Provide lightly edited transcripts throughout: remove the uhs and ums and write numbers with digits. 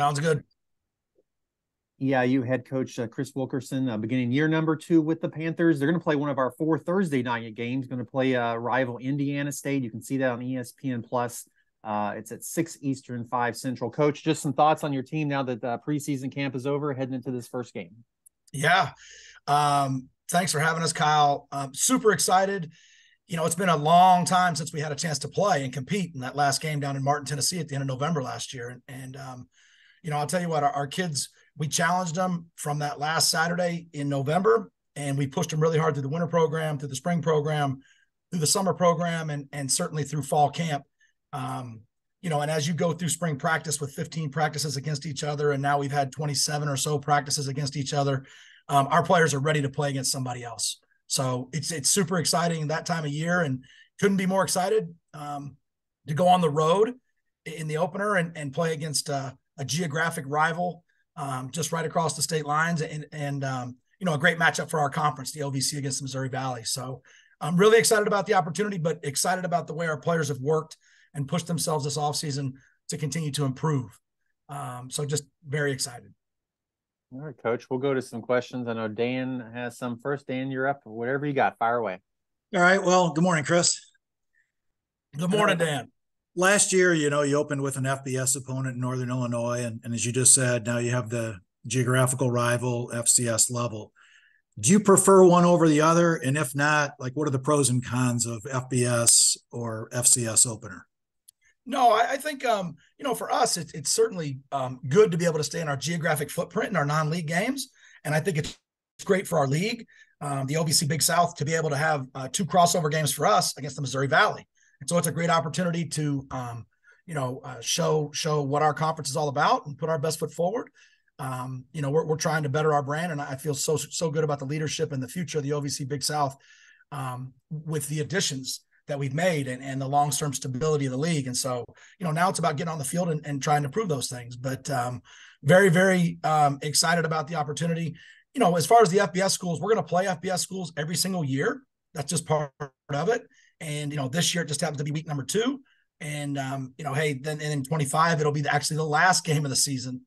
Sounds good. EIU head coach Chris Wilkerson, beginning year number 2 with the Panthers. They're going to play one of our 4 Thursday night games. Going to play rival Indiana State. You can see that on ESPN Plus. It's at 6 Eastern, 5 Central. Coach, just some thoughts on your team now that preseason camp is over, heading into this first game. Yeah. Thanks for having us, Kyle. Super excited. It's been a long time since we had a chance to play and compete in that last game down in Martin, Tennessee at the end of November last year. And I'll tell you what, our kids, we challenged them from that last Saturday in November, and we pushed them really hard through the winter program, through the spring program, through the summer program, and certainly through fall camp. And as you go through spring practice with 15 practices against each other, and now we've had 27 or so practices against each other, our players are ready to play against somebody else. So it's super exciting that time of year, and couldn't be more excited to go on the road in the opener and play against a geographic rival just right across the state lines, and a great matchup for our conference, the OVC against the Missouri Valley. So I'm really excited about the opportunity, but excited about the way our players have worked and pushed themselves this offseason to continue to improve. So just very excited. All right, Coach, we'll go to some questions. I know Dan has some first. Dan, you're up. Whatever you got, fire away. All right. Well, good morning, Chris. Good morning, Dan. Last year, you opened with an FBS opponent in Northern Illinois. And as you just said, now you have the geographical rival FCS level. Do you prefer one over the other? And if not, what are the pros and cons of FBS or FCS opener? No, I think, for us, it's certainly good to be able to stay in our geographic footprint in our non-league games. And I think it's great for our league, the OVC Big South, to be able to have 2 crossover games for us against the Missouri Valley. And so it's a great opportunity to, show what our conference is all about and put our best foot forward. We're trying to better our brand, and I feel so good about the leadership and the future of the OVC Big South with the additions that we've made and the long-term stability of the league. And so, now it's about getting on the field and trying to prove those things. But very, very excited about the opportunity. As far as the FBS schools, we're going to play FBS schools every single year. That's just part of it. And, this year it just happens to be week number 2. And, then in 25, it'll be actually the last game of the season.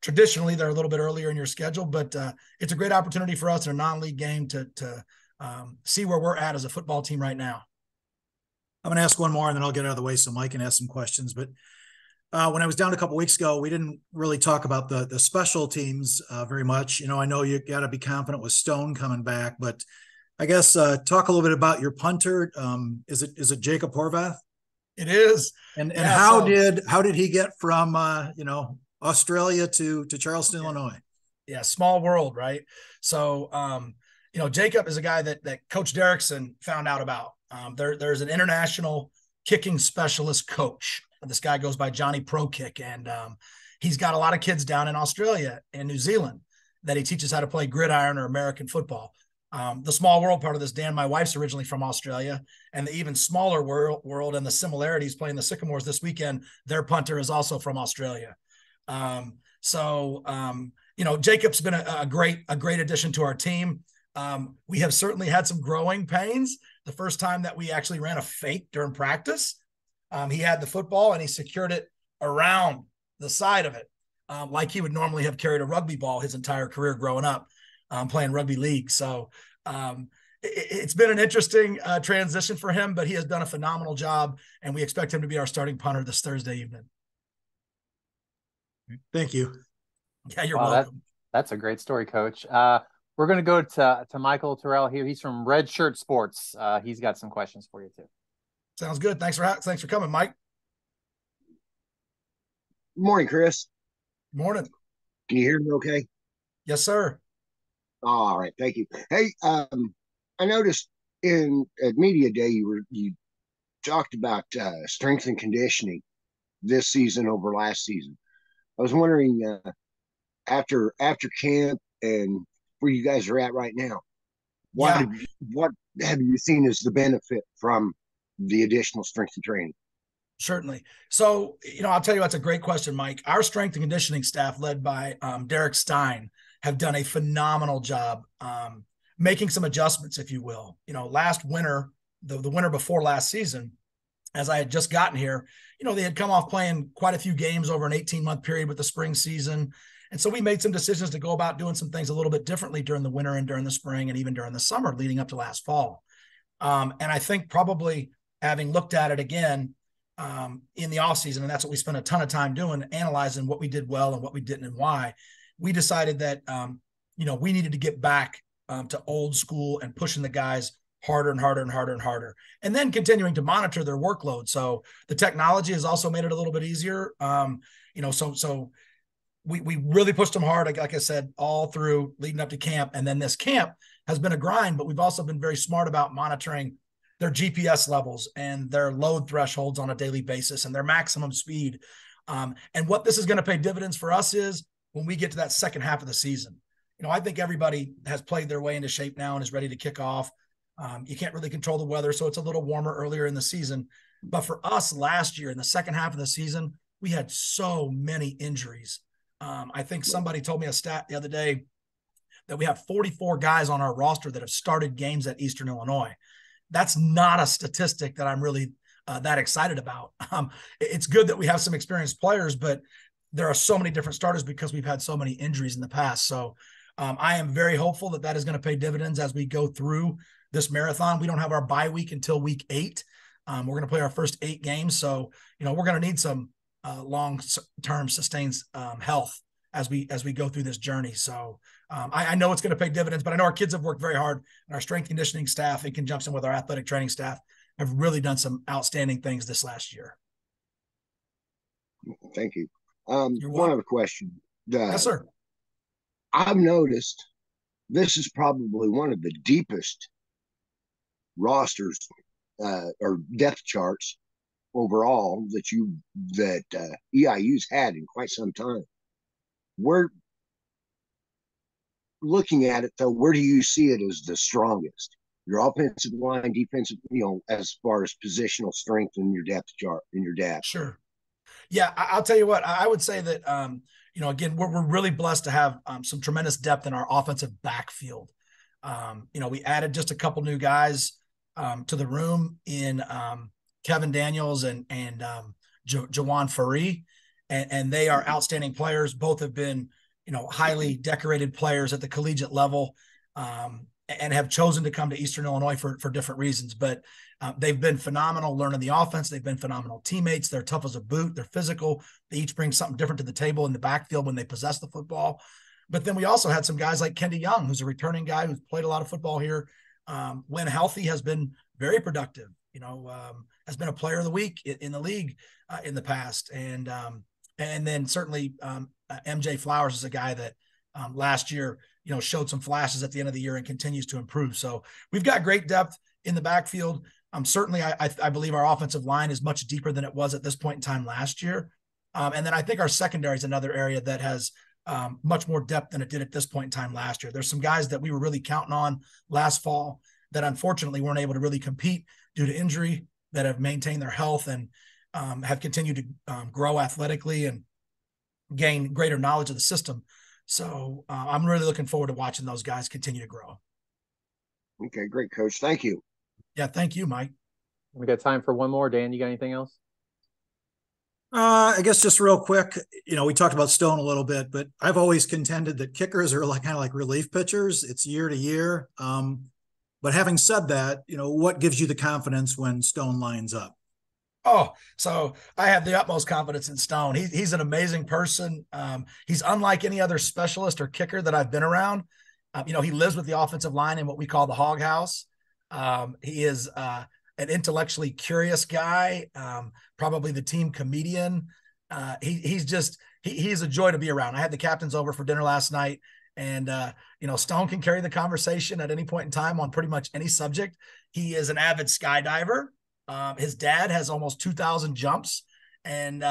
Traditionally, they're a little bit earlier in your schedule, but it's a great opportunity for us in a non-league game to see where we're at as a football team right now. I'm going to ask one more, and then I'll get out of the way so Mike can ask some questions. But when I was down a couple of weeks ago, we didn't really talk about the special teams very much. I know you got to be confident with Stone coming back, but I guess talk a little bit about your punter. Is it Jacob Horvath? It is. And how did he get from Australia to Charleston, Illinois? Yeah, small world, right? So Jacob is a guy that Coach Derrickson found out about. There's an international kicking specialist coach. This guy goes by Johnny Pro Kick, and he's got a lot of kids down in Australia and New Zealand that he teaches how to play gridiron or American football. The small world part of this, Dan, my wife's originally from Australia, and the even smaller world and the similarities playing the Sycamores this weekend, their punter is also from Australia. Jacob's been a great addition to our team. We have certainly had some growing pains. The first time that we actually ran a fake during practice, he had the football and he secured it around the side of it, like he would normally have carried a rugby ball his entire career growing up, playing rugby league. So it's been an interesting transition for him, but he has done a phenomenal job, and we expect him to be our starting punter this Thursday evening. Thank you. Yeah, you're welcome. That's a great story, Coach. We're going to go to Michael Terrell here. He's from Red Shirt Sports. He's got some questions for you too. Sounds good. Thanks for coming, Mike. Good morning, Chris. Morning. Can you hear me okay? Yes, sir. All right. Thank you. Hey, I noticed at media day, you talked about strength and conditioning this season over last season. I was wondering after camp and where you guys are at right now, what have you seen as the benefit from the additional strength and training? Certainly. So, I'll tell you, that's a great question, Mike. Our strength and conditioning staff, led by Derek Stein, have done a phenomenal job making some adjustments, if you will. Last winter, the winter before last season, as I had just gotten here, they had come off playing quite a few games over an 18-month period with the spring season. And so we made some decisions to go about doing some things a little bit differently during the winter and during the spring and even during the summer leading up to last fall. And I think probably having looked at it again in the offseason, and that's what we spent a ton of time doing, analyzing what we did well and what we didn't and why, we decided that, we needed to get back to old school and pushing the guys harder and harder and harder and harder, and then continuing to monitor their workload. So the technology has also made it a little bit easier. So we really pushed them hard, like I said, all through leading up to camp. And then this camp has been a grind, but we've also been very smart about monitoring their GPS levels and their load thresholds on a daily basis and their maximum speed. And what this is going to pay dividends for us is when we get to that second half of the season. I think everybody has played their way into shape now and is ready to kick off. You can't really control the weather, so it's a little warmer earlier in the season. But for us last year in the second half of the season, we had so many injuries. I think somebody told me a stat the other day that we have 44 guys on our roster that have started games at Eastern Illinois. That's not a statistic that I'm really that excited about. It's good that we have some experienced players, but there are so many different starters because we've had so many injuries in the past. So I am very hopeful that that is going to pay dividends as we go through this marathon. We don't have our bye week until week 8. We're going to play our first 8 games. So, we're going to need some long-term sustained health as we go through this journey. So I know it's going to pay dividends, but I know our kids have worked very hard, and our strength conditioning staff in conjunction with our athletic training staff have really done some outstanding things this last year. Thank you. One other question. Yes, sir. I've noticed this is probably one of the deepest rosters or depth charts overall that EIU's had in quite some time. We're looking at it though. Where do you see it as the strongest? Your offensive line, defensive, as far as positional strength in your depth chart, in your depth. Sure. Yeah, I'll tell you what, I would say that, again, we're really blessed to have some tremendous depth in our offensive backfield. We added just a couple new guys to the room in Kevin Daniels and Jawan Faree, and they are outstanding players. Both have been, highly decorated players at the collegiate level, and have chosen to come to Eastern Illinois for different reasons. But they've been phenomenal learning the offense. They've been phenomenal teammates. They're tough as a boot. They're physical. They each bring something different to the table in the backfield when they possess the football. But then we also had some guys like Kendi Young, who's a returning guy who's played a lot of football here. When healthy, has been very productive. Has been a player of the week in the league in the past. And then certainly MJ Flowers is a guy that last year, showed some flashes at the end of the year and continues to improve. So we've got great depth in the backfield. Certainly, I believe our offensive line is much deeper than it was at this point in time last year. And then I think our secondary is another area that has much more depth than it did at this point in time last year. There's some guys that we were really counting on last fall that unfortunately weren't able to really compete due to injury, that have maintained their health and have continued to grow athletically and gain greater knowledge of the system. So I'm really looking forward to watching those guys continue to grow. Okay, great, Coach. Thank you. Yeah, thank you, Mike. We got time for one more. Dan, you got anything else? I guess just real quick, we talked about Stone a little bit, but I've always contended that kickers are kind of like relief pitchers. It's year to year. But having said that, what gives you the confidence when Stone lines up? Oh, so I have the utmost confidence in Stone. He's an amazing person. He's unlike any other specialist or kicker that I've been around. He lives with the offensive line in what we call the hog house. He is an intellectually curious guy, probably the team comedian. He's a joy to be around. I had the captains over for dinner last night, and Stone can carry the conversation at any point in time on pretty much any subject. He is an avid skydiver. His dad has almost 2,000 jumps, and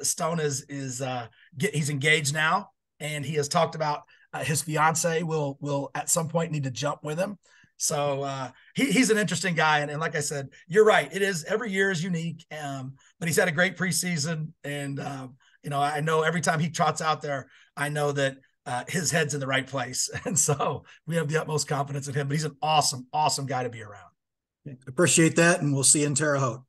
Stone he's engaged now, and he has talked about his fiance will at some point need to jump with him. So he's an interesting guy, and like I said, you're right. It is, every year is unique, but he's had a great preseason, and I know every time he trots out there, I know that his head's in the right place, and so we have the utmost confidence in him. But he's an awesome guy to be around. Appreciate that, and we'll see you in Terre Haute.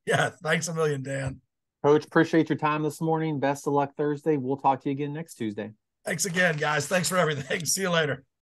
Yeah, thanks a million, Dan. Coach, appreciate your time this morning. Best of luck Thursday. We'll talk to you again next Tuesday. Thanks again, guys. Thanks for everything. See you later.